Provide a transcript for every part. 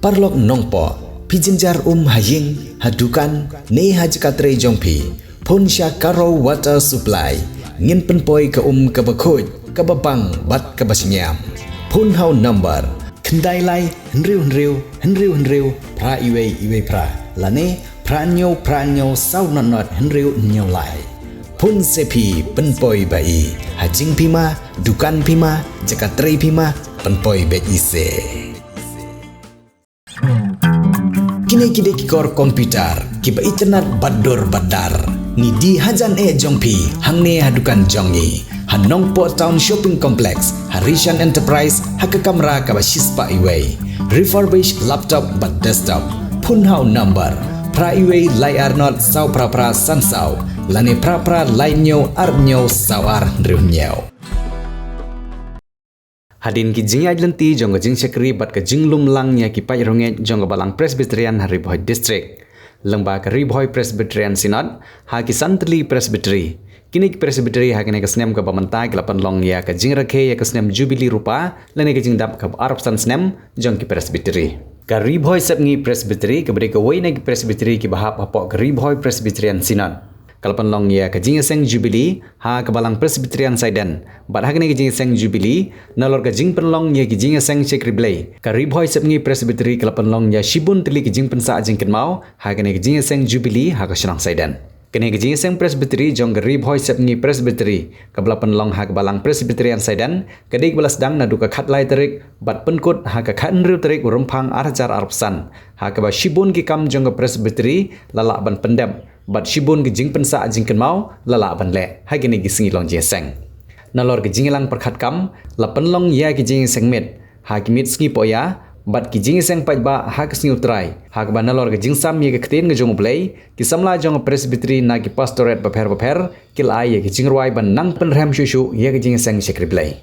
parlok nongpo pijinjar haying hadukan ne hajkatre jongpi pon sya karo water supply ngin penpoi ke kabakoj kababang bat kabasinyam pon hau number kendai lai henriu pra iwe pra lane pranyo sau not henriu nyau lai pun sepi penpoi bai hajing pima dukan pima jakatre pima penpoi bet ise kini kikor komputer kiba internet badar ni di hajan jongpi hangne hadukan jongi hanong po town shopping complex Harishan Enterprise haka kamera kaba shispa iway refurbished laptop but desktop punhau number pra iway layar not sau pra sansau lane pra lainyo arnyo sawar drunyo hadin ki jing lenti jong jing sekri bat ke jing lum lang nya ki pai ronge jong balang Presbyterian Haribhoi district lengba ke Haribhoi Presbyterian Synod ha ki santli presbytery kini presbytery ha kene ke snem ke pamenta ke lapan long ya ke jing rakhe ya ke snem jubilee rupa lene ke jing dap ke arab san snem jong ki presbytery ka Haribhoi sapngi presbytery ke bre ke wei ne ki presbytery ki bahap hapok ke Haribhoi Presbyterian Synod kalapan long ya ke jing seng jubilee ha ke balang Presbyterian Saiden bat ha kene ke jing seng jubilee nalor ke jing penlong ya ke jing seng sekriblei ka Haribhoi sapngi presbytery kalapan long ya shibun tili ke jing pensa jing kenmau ha kene ke jing seng jubilee ha ke shnang Saiden kene ke jing seng presbytery jong ke Haribhoi sapngi presbytery ke belapan long ha ke balang Presbyterian Saiden ke dik belas dang nadu ke khatlai terik bat penkut ha ke khanriu terik rumpang arjar arpsan ha ke ba shibun ki kam jong ke presbytery lalak ban pendem bat shibun ke jing pensa jing kenmau lala ban le ha gini gisingi long jing seng nalor ke jing lang perkhat kam lapan long ya ke jing seng met ha ki mit sngi poya bat ki jing seng paj ba ha ke sngi utrai ha ke ba nalor ke jing sam ye ke ktin ke jong play ki samla jong presbytery na ki pastorate baper kil ai ye ke jing ruai ban nang pen rem shushu ye ke jing seng sekri play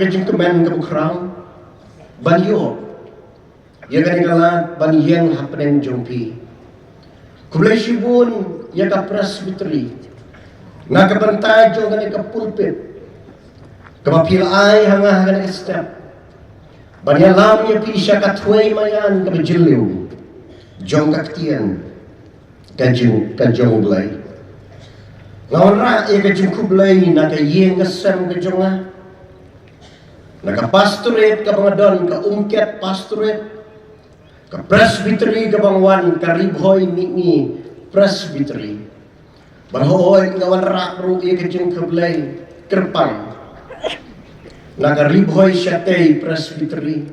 kajing kemen ke bukrang banyo ya kan kalat ban yang hapnen jompi kulai shibun ya ka presbytery na ka bantaj jo kan ka pulpit ka mapilay hanga kan step ban ya lam ya pisha ka tway mayan ka bajiliw jong kaktian kajong blay lawan ra ya kajing kublay na ka yeng kasem kajonga naka pastorate ka bangadon ka umket pastorate ka presbytery ka bangwan ka ribhoy ni presbytery banhoy ngawan ra ru ya kajing kublay kerpang naka ribhoy syatay presbytery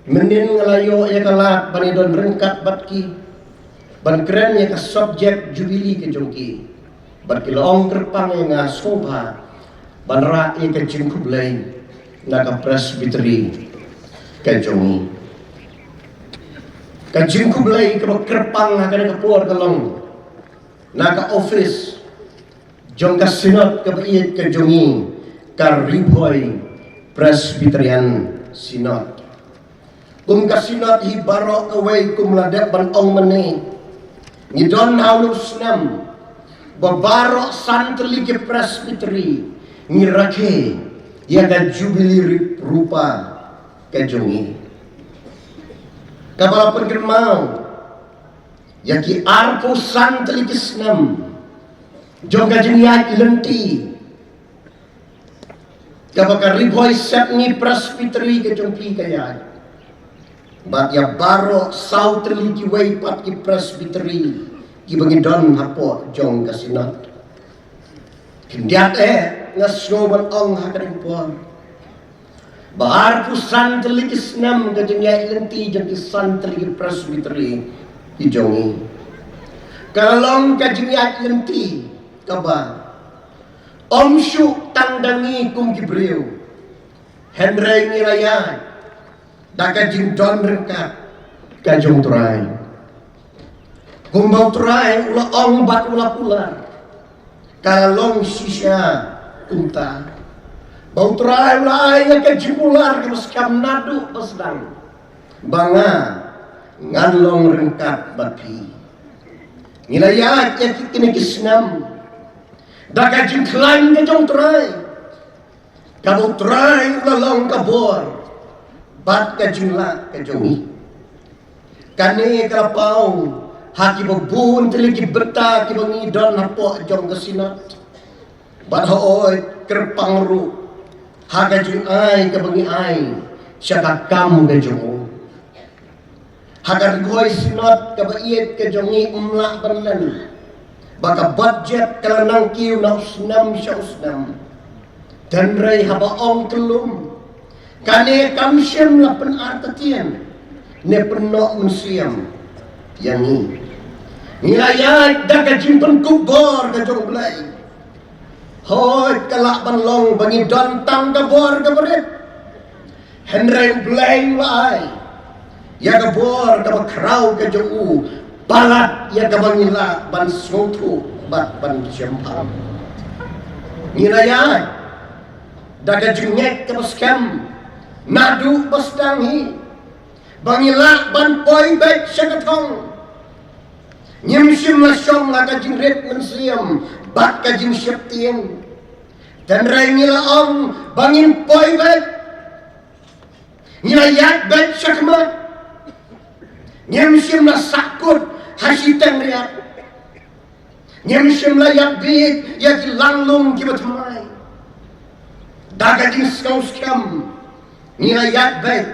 menin ngalayo ya kalat banidon rengkat batki ban keren ya ka subject jubili ke jongki ban kilong kerpang ya nga sobha ban ra ya ka jingkublay na ka presbytery ke jongi ka jingkublay ka kerpang ha ka puar kalong na ka office jong ka sinod ka bait ke jongi ka ribhoy presbyterian sinod kung kasinat hibaro kaway kumlada banong mani ni don haulus nam babaro santli ke presbytery ni rakhe ya ga jubili rupa kajongi kabala pergemau ya ki arpo santli kisnam joga jeniat lenti kabaka riboy set ni presbytery kajongki kaya bat ya baro sautri ki way pat ki presbytery ki bangidon hapo jong kasinat kindiat nga snowball ong hakaring po bahar pu santli ki snam ga jengya lenti jeng ki santli ki presbytery ki jongi kalong ka jengya lenti kaba om syu tangdangi kum ki breu henry ngiraya daka jing don rengkat kajong turai kumbau turai ula ong bat ula pular kalong sisya kunta bau turai ula ay kajing pular kemaskam nadu pasdang banga ngalong rengkat bapi nilayat ya kini kisnam daka jing klaim kajong turai kabau turai ula long kabor bat ka jumla ka jongi kane kalapau haki babun teligi beta ki bangi don hapo jong kasinat bat hoy kerpang ru haga jung ai ka bangi ai syaka kam ka jongo haga goy sinat ka baiet ka jongi umla berlan baka budget kalanang kiu na usnam sya usnam dan rai haba ong kelum kane kamsyam la pen artatian ne penok museum yang ni ngayat da ka jimpen kubor ka jong blai hoy kalak banlong bangi don tang ka bor ka berit henry blai lai ya ka bor ka bakrau ka jong u balat ya ka bangila ban sotu bat ban syempam ngayat da ka jingek ka baskam nadu basdangi bangila ban poi baik syakatong nyimsim lasyong la kajing red mensiam bat kajing syeptien dan rai ngila ong bangin poi baik ngilayat baik syakmat nyimsim la sakut hasiteng riat nyimsim la yak biik yak langlung kibatamay dagajing skam nilayat baik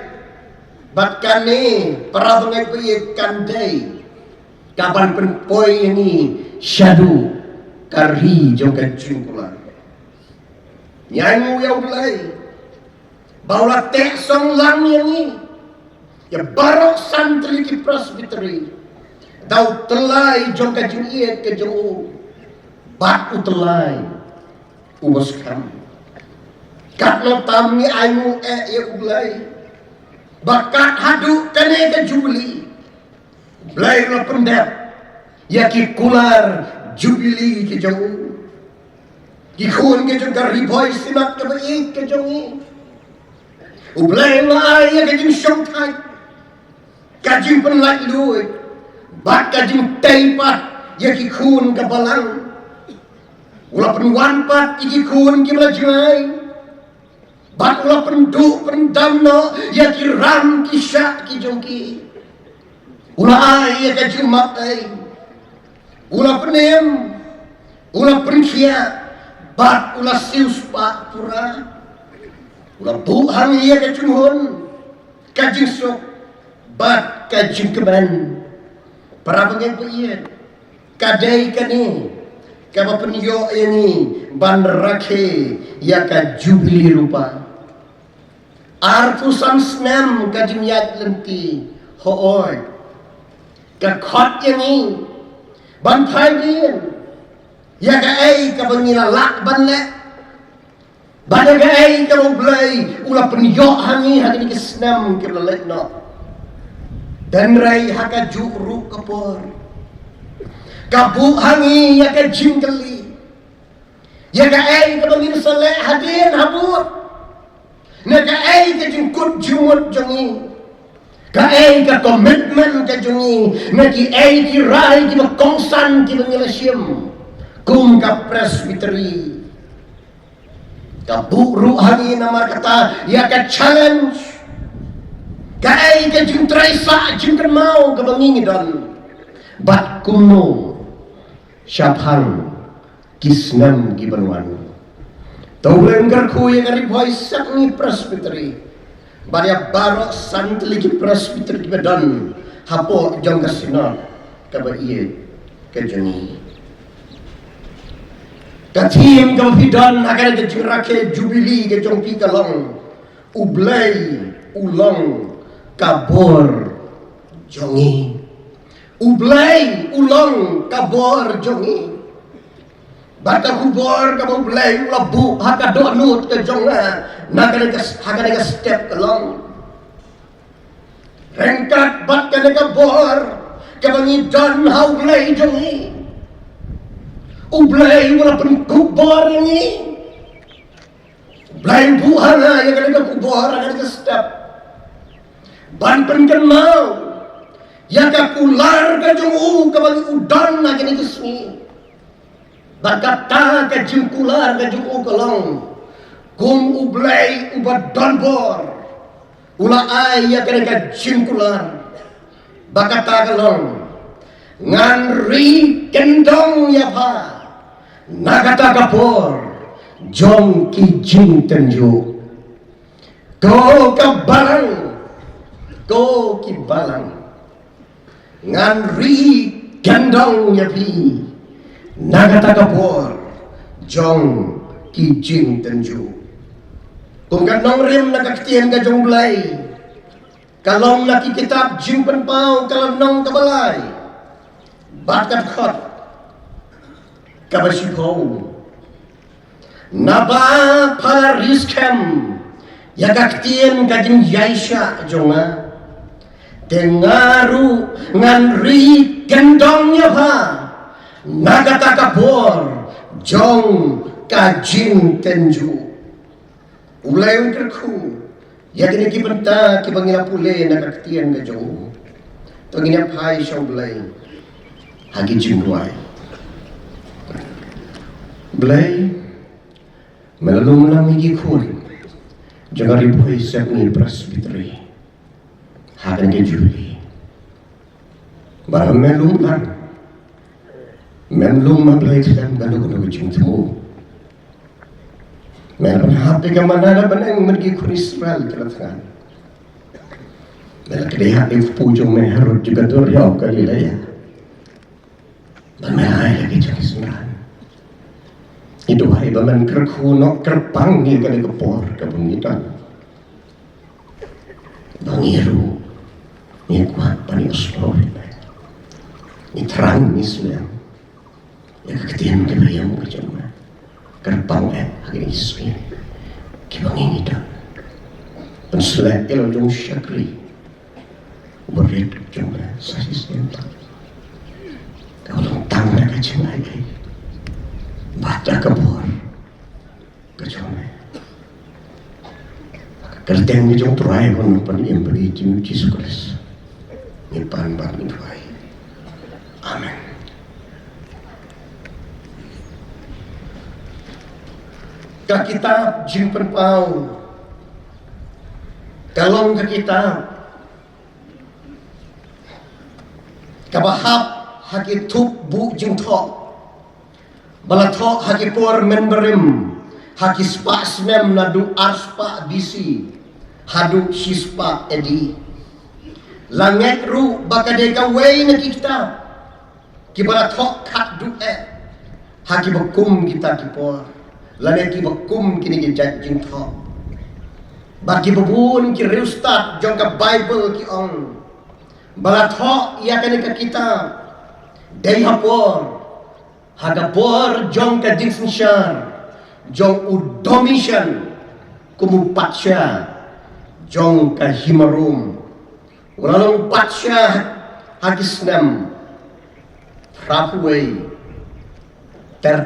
bat kane para bangai payet kandai kapan penpoi ini syadu kari jongkan cungkulan nyanyi yang belai baula tek song lang yang ini ya barok santri ki presbytery dau telai jongkan juniet ke jong bat utelai ubos kam katno tamni ayu ya ublai bakat hadu kane ke jubili blai lo pendep ya ki kular jubili ke jong ki khun ke jong riboy simak ke baik ke jong Ublay lai ya kajing syong thai. Kajing pen lai lui. Bat kajing teipat ya ki khun ka balang. Ula pen wan pat iki khun ki melajai. Bat ula pen du pen damno ya ki ram ki syak ki jongki. Ula ai ya kajing mak ai. Ula penem. Ula pen kia. Bat ula sius pak pura. Ula buhang ia kajing hun. Kajing sok. Bat kajing keban. Para pengen kadai kani kaba penyo ini ban rakhe ya ka jubili rupa artusan snem kajing yat lenti hooi ka khot ini ban thai din ya ka ai ka bangila lak ban le ban ka ai ka blai ula penyo hangi hadi ke snem ke lek no dan rai haka juru kapor kabu hangi ya ka jingkeli ya ka ai ka bangin sale hadin habut na ka ai ka jingkut jumut jangi ka ai ka komitmen ka jangi na ki ai ki rai ki makongsan ki bangilasiam kum ka presbytery kabu ru hangi nama kata ya ka challenge kai ka jing traisa jing mau ka bangingi don bat kuno syabhang kisnam gibanwan tawlen gar ku yang ari voice ni presbytery baria barok santli ki presbytery bedan hapo jong kasina ka ba iye ka jeni ka tim ka pidan agar ka jing rakhe jubili ka jong pi kalong ublay ulong kabor jongi ublay ulong kabor jongi bata kubor kabor ublay ulabu haka donut ke jonga haka nega step along rengkat bat ka nega bor kabangi don hau ublay jongi ublay ula pen kubor jongi ublay buhana yang nega kubor haka nega step ban pengen mau ya ka kular ka jung ka bagi udan na kini kismi bakata ka jung kular ka jung kolong kum ublay ubad donbor ula ay ya ka jung kular bakata kalong ngan ri kendong ya pa nagata kapor jong ki jing tenju ko ka barang ko ki balang ngan ri gandong ya pi nagata kapor jong ki jing tenju kung gandong rim nakaktiyan ka jong blay kalong naki kitab jing penpau kalanong kabalay bakat khot kabasipaw naba pariskem yakaktiyan ka jing yaisha jonga dengaru nganri gendongnya pa nagata kapor jong kajing tenju ulay ang kerku yakin ki benta ki bangila pule nakaktian ka jong to gina pai siya ulay hagi jingway ulay melalong lang ikikun jangan ribuhay sa ni presbytery hakan ke juli barang melum mablay kan balu ko jingtu meron happy ka manala banang mergi kun Israel kelatkan melak lihat if pujong may harod juga doryaw kalilaya banay lagi jang Israel itu hai baman kerkuno kerpang ni kali kepor kabungitan bangiru ni kuat pani oslovi ni terang Islam ya keketian kebayang kejama kerpang hagi Islam kibangingitan penselek ilo jong syakri berit jomba sasis entak kalau tangga kecemai baca kebor kejama Kerteng ni jong turai kon pan yang beri Tuhan Yesus Kristus. Ni pan ni turai. Amin. Ka kitab jimpen pau. Kalong ka kitab. Kabahap haki tup bu jing tok. Balatok haki por memberim. Haki spas mem nadu arspa bisi. Hadu sispa edi. Langit ru bakadeka wei na kita. Kibalatok kat du haki bakum kita kipor. Langit ki bakum kini ki jajing tok. Bagi bubun ki reustat jongka Bible ki ong. Balatok ia kini ke kita. Dei hapor. Hagapor jong ka dingsensar. Jong udomishan kumu patsya jong ka himarum walang patsya hagisnam rapuway ter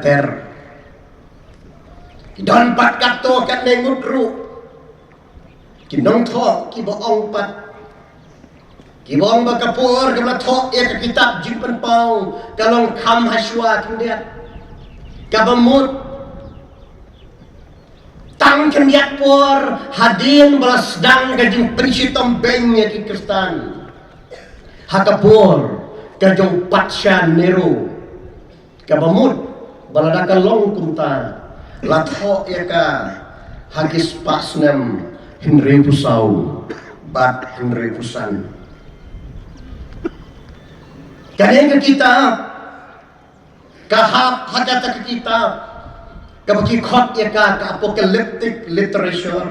don pat kato kat nengudru kinong to kibaong pat kibaong bakapur kamla to ya ka kitab jimpen pau kalong kam haswa kindiat kabamut tang kemiat por hadin balas dang kajing pensitom bengnya ki Kristan hakapor kajong patsya Nero kabamut baladaka long kumta latho ya ka hagis pasnem Henry Pusau bat Henry Pusan kadang ke kitab kahap hakata ke kitab kabaki khot ya ka apocalyptic literature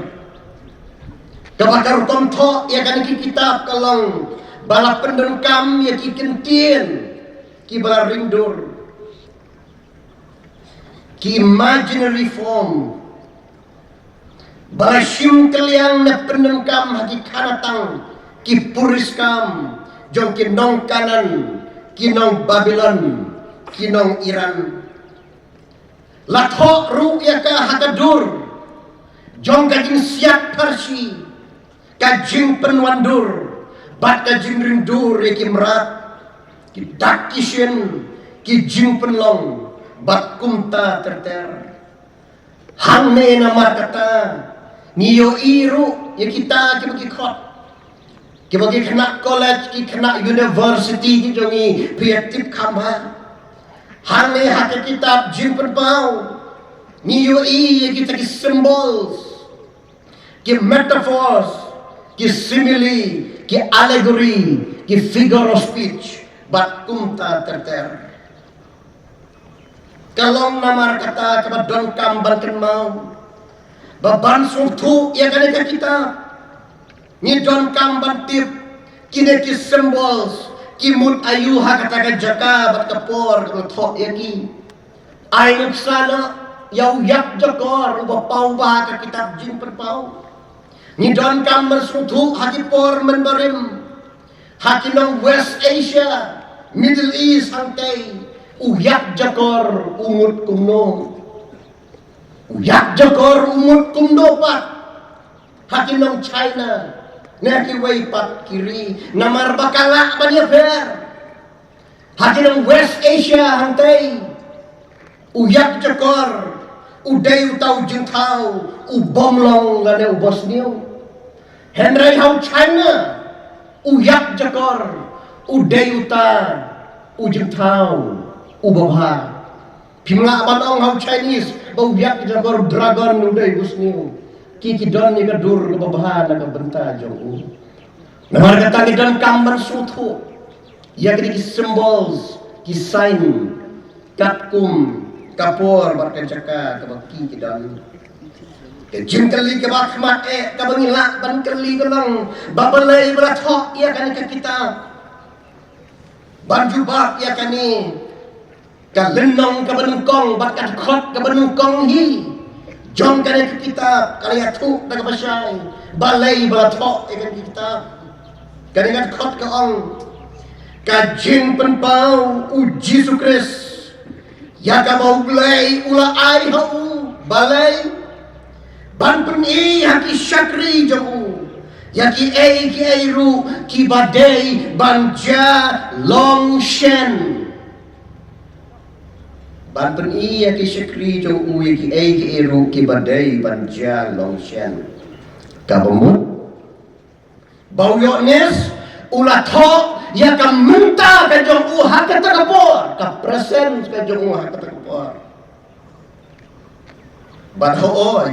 kabakar tomtho ya kan ki kitab kalong bala pendengkam ya ki kentien ki bala rindur ki imaginary form bala sim kaliang na pendengkam haki kanatang ki puriskam jong ki nong kanan ki nong Babylon ki nong Iran lathok ru ya ka hakadur jong kajing siap Parsi kajing penwandur bat kajing rindur ya ki merat ki dakisyen ki jing penlong bat kumta terter hangme nama kata niyo iru ya kita ki khot ki bagi kena college ki kena university ki jongi piatip khamba hane hak kitab jimpen pau niyo i kita ki symbols ki metaphors ki simile ki allegory ki figure of speech bat kumta terter kalong namar kata kabadon kamban mau baban sungtu ya kan kita ni don kamban tip kine ki symbols kimut ayu hakata jaka bat kapor kalau thok yaki ai sana yau yak jakor uba pau ba ka kitab jin perpau ni don kam bersutu haki por menbarim haki nong West Asia Middle East hantai uyak jakor umut kumno uyak jakor umut kumno pat haki nong China naki way pat kiri namar bakala banya ber hati ng West Asia hantay uyak jakor uday utaw jintao ubomlong gane ubos niyo Henry hau China uyak jakor uday uta ujintao ubabha pimla banong hau Chinese ba uyak jakor dragon uday ubos niyo kiki don ni kadur kebabahan na kabenta jong namar kata ni don kamban sutu ya kini ki symbols ki sign katkum kapor barkancaka kabaki ki don ke jingkali ke bakma kabangila ban kali kolong babalai berathok ya kan kita banjubak ya kani kalenong kabenungkong bakat khot kabenungkong hi jom kali kita kali atu daga pasai balai balathok ikan kita kadang khot ka ong kajing penpau uji sukres ya ka mau play ula ai hau balai ban pen i haki syakri jong yaki ei ki ei ru ki badai ban ja long shen ban pen i yaki syakri jong yaki ei ki ei ru ki badai ban ja long shen kabamut bau yones ulah tho ya ka minta ka jong haka takapor ka present ka jong haka takapor ban hoy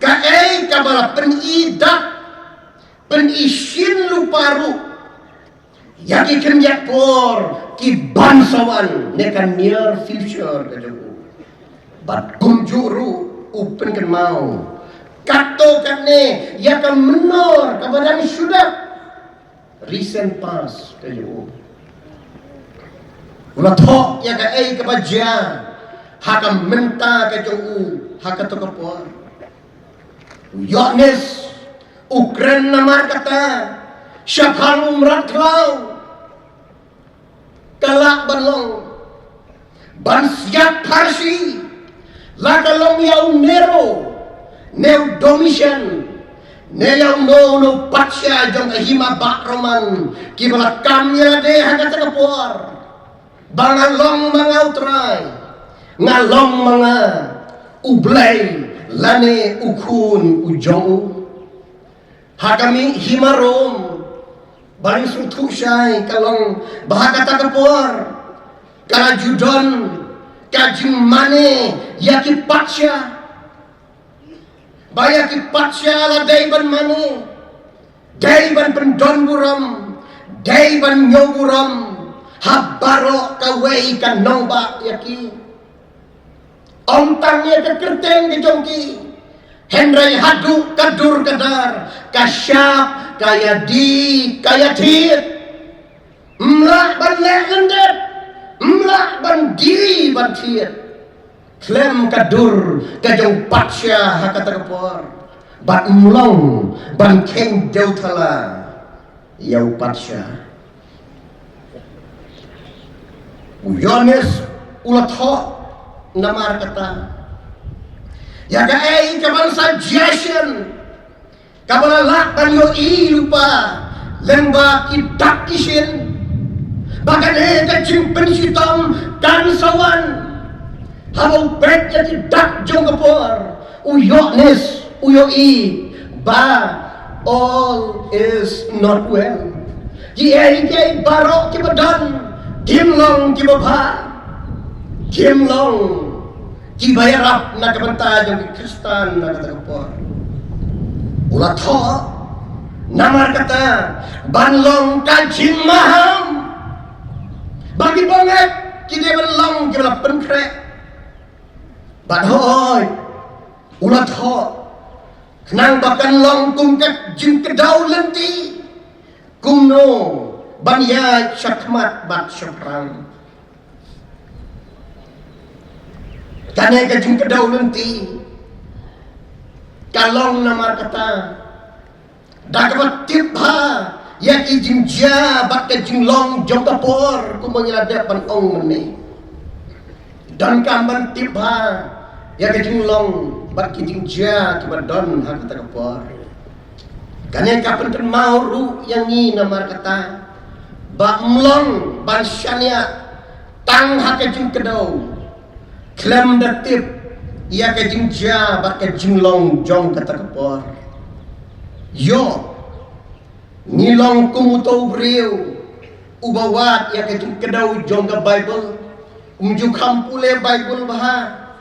ka ei ka bala pen i shin lu paru yaki kenyak por ki bansawan ne kan near future ka jong bat kum juru upen kan mau kato kan ne ya kan menor ka badan sudah recent past ka jong ulah tho ya ka ei ka baja haka menta ka jong haka to kapor Yohanes Ukren namar kata Syakal umrat klau Kalak balong Ban siap Parsi Lakalong yau Nero Neo Domitian Neo no Patsya jong ahima bak Roman Kibala kamya de haka takapor Bangalong mga utray Ngalong mga ublay lane ukun ujong hakami himarom bari sutu syai kalong bahaka takapor kala judon kajing mane yaki patsya bayaki patsya la daiban mane daiban pendon buram daiban nyoburam habaro kawai kan nomba yaki Ontangnya ke kerteng ke jongki Henry hadu kadur kadar Kasyap kaya di kaya tit Mlak ban lek lendet Mlak ban diri ban tit Klem kadur kajong patsya hakata kapor Bat mlong ban keng deutala Yau patsya Yohanes ulat ho namar kata ya ka ei kaman suggestion kabala lak ban yo i lupa lemba kidak kisin bagan ka jimpen sitam kan sawan habang bet ya kidak jong kapor uyones uyo i ba all is not well di ei kay baro kibadan dimlong kibaba Kimlong kibayarap na kabanta yung Kristan na katagapor ulat ho namar kata banlong kajing maham bagi banget kide banlong kibala penkrek banhoy ulat ho kenang bakan long kungkat jing kedau lenti kumno banya syakmat bat syaprang Kanai kajing kedau lenti Kalong namar kata Dakabat tibha Ya kijing ja Bak kajing long jong kapor Kumangilada pan ong meni Dan kamban tibha Ya kajing long Bak kijing ja Kibat don hakata kapor Kanai kapan kan mau ru Yang ni namar kata Bak mlong Ban syania Tang hakajing kedau Klem datip ia kajing ja bak kajing long jong kata kapor yo nilong kumuto briu ubawat ia kajing kedau jong ka Bible umjuk kampule Bible baha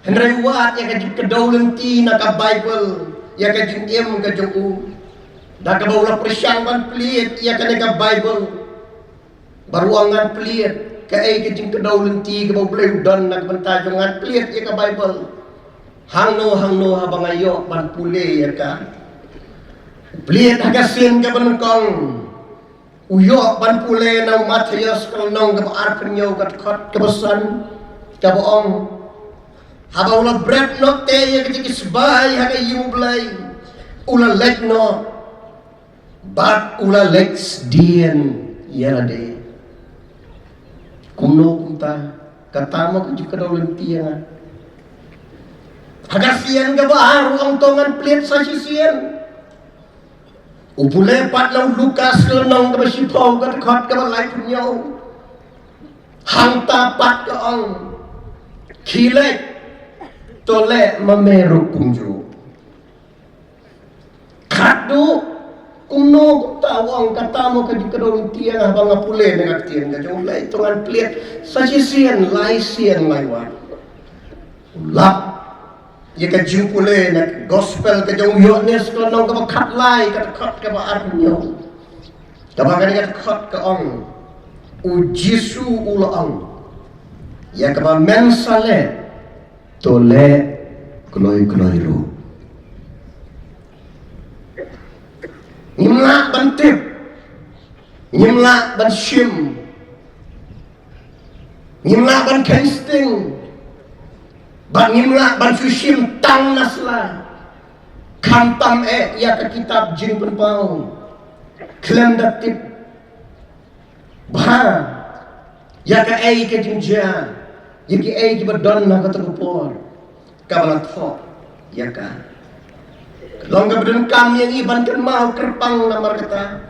henry wat ia kajing kedau lenti na ka Bible ia kajing em ka jong u da ka baula persangkan pelit ia ka Bible baruangan pelit ka ay kajing kedau lenti ka baulay udan nagbanta jongan pelit ya ka Bible hangno habang ayo ban pule ya ka pelit hagasin ka banengkong uyo ban pule na Matius kal nong ka arpen yo kat khot kebesan ka boong habang ulah bread no te ya kajing isbay haga yublay ulah lek no bat ulah lex dien ya de kuno kunta katamo kaju kadau lentian Hagasian ka ba ang tongan plit sa sisian? Upule pat ng Lukas lanong ka ba sipaw ka takot ka ba life niyo? Hang tapat ka ang kilek tole mamero kumjo. Kado kung no tawang katamo ka di kadong tiyan habang apule negatiyan ka jong lay tongan plit sa sisian lay siyan laywan. Ulap ya ka jimpule na gospel ka jong yones ko nong ka makatlay ka takot ka ba arnyo ka ba ka takot ka ang u Jesu ulang ya ka ba mensale tole kloy ro ngimla bantip ngimla ban shim ngimla ban kaisting bangimla bansusim tang nasla kantam ya ke kitab jin penpau klendatip bah ya ke ke jinja ya ke badon na katerupor kabalat ho ya ka longga bedun kam yang iban kan mau kerpang namar kata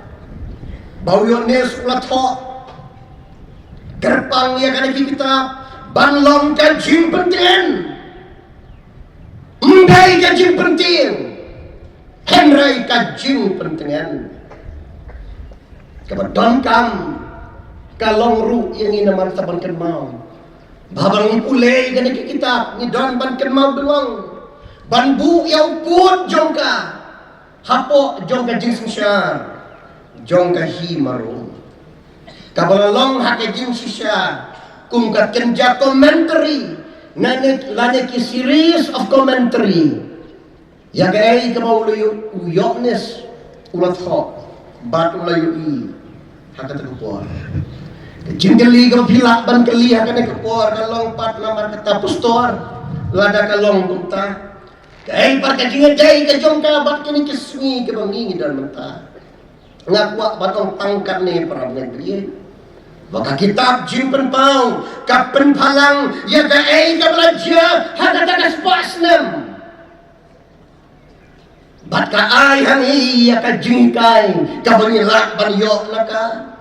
bau yones ulat ho kerpang ya kan kitab banlong ka jin penting Mendai kajing penting, Henry kajing pentingan. Kebetulan kam, kalong ru yang ini martaban kenmau. Babang pulai kan kita, ni don ban kenmau belong. Ban bu yang put jongka, hapo jongka jing sensar, jongka hi maru. Kabalalong hake jing sisa, kum ka kenja commentary. Nane ki series of commentary ya gay kamauluyo uyoknes ulat ho bat ulayo i hakat kupor jingali ka pila ban kali hakat kupor kalong pat lamar kata pustor lada kalong kumta kay par ka jinga jay ka jongka bat kini kismi ke bangingi dan menta ngakwa batong tangkat ni para negeri maka kitab jimpen pau kapen palang ya ka ka belajar hada takas pasnem bat ka ay hang iya ka jingkay ka bangilak banyok naka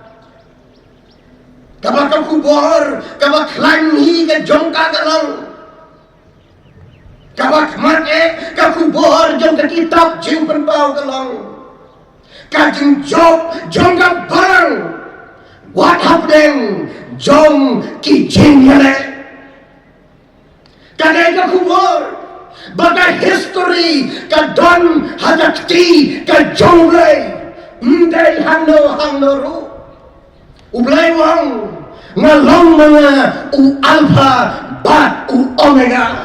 ka bakal kubor ka baklan hi ka jongka galong ka bakmate ka kubor jong ka kitab jimpen pau galong ka jingjok jongka barang. What happened? Jong ki jingle. Kadai ka kubur. Baga history ka don hadakti ka jongle. Mday hangno ru. Ublay wang ngalong mga u alpha bat u omega.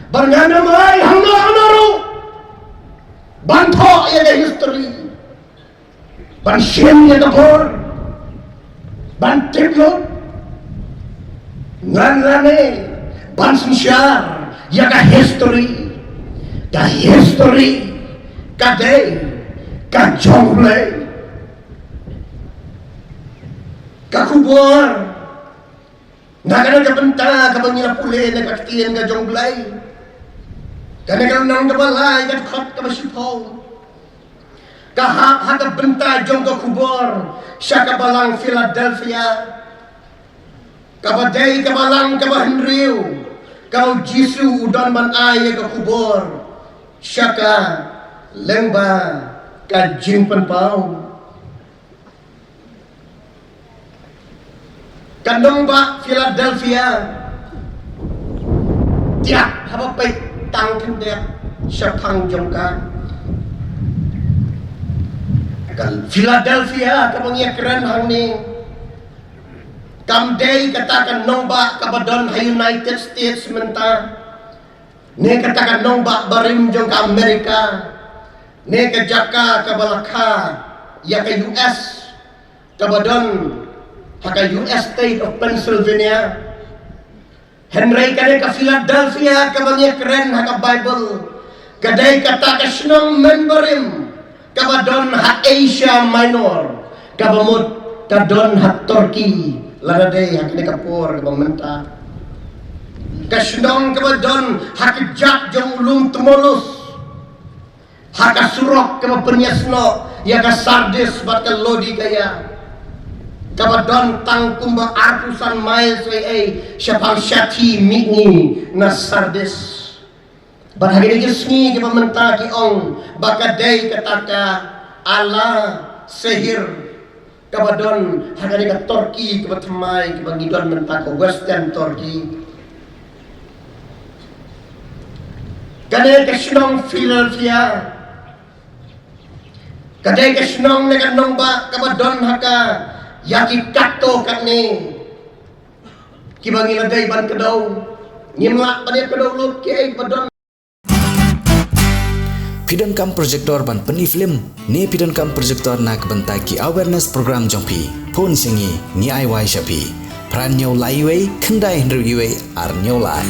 Barngana may hangno ru. Banto ya history. Banshim ya kapor. Bantip lo nganane bansyar ya ka history ka day ka jongle ka kubur nagana ka benta ka bangila pule na kaktiyan ka jongle kana ka nang balay ka khot ka basipaw kahak hata benta jong ka kubur siya kabalang Philadelphia kabadai kabalang kabahenriu kau Jisu udon man ay ka kubur siya ka lemba ka jimpen pau kanong ba Philadelphia tiap habapay tangkan dia siya pang jong ka Philadelphia kapangya keren hang ni kamday katakan nomba kabadon ha United States menta ne katakan nomba barim jong ka Amerika ne kajaka kabalaka ya ka US kabadon ha ka US State of Pennsylvania Henry kane ka Philadelphia kapangya keren ha ka Bible kadai katakan snong memberim kabadon ha Asia Minor kabamot kadon ha Turkey laraday ha kini kapor kabamenta Kasnong kabadon hakijak jong ulum temolus. Haka surok kama penyasno ya ka sardis bat ka lodi kaya. Kabadon tangkumba artusan mail soe syapal syati mitni na sardis. Bahagi jesni ke pementah ki ong bakadai kataka ala sehir kabadon hagani ka Turki ke batamai ke bangidon mentaka Western Turki kadai ke Shnong Philadelphia kadai ke Shnong nekanong ba kabadon haka yaki kato kakni ki bangiladay ban kadaw nyimlak pada kadaw lot ki ay badon Pidon kam projector ban peni film ne pidon kam projector nak bentaki awareness program jongpi phone singi ni ai wai shapi pran nyau lai wei khandai hendru ar nyau lai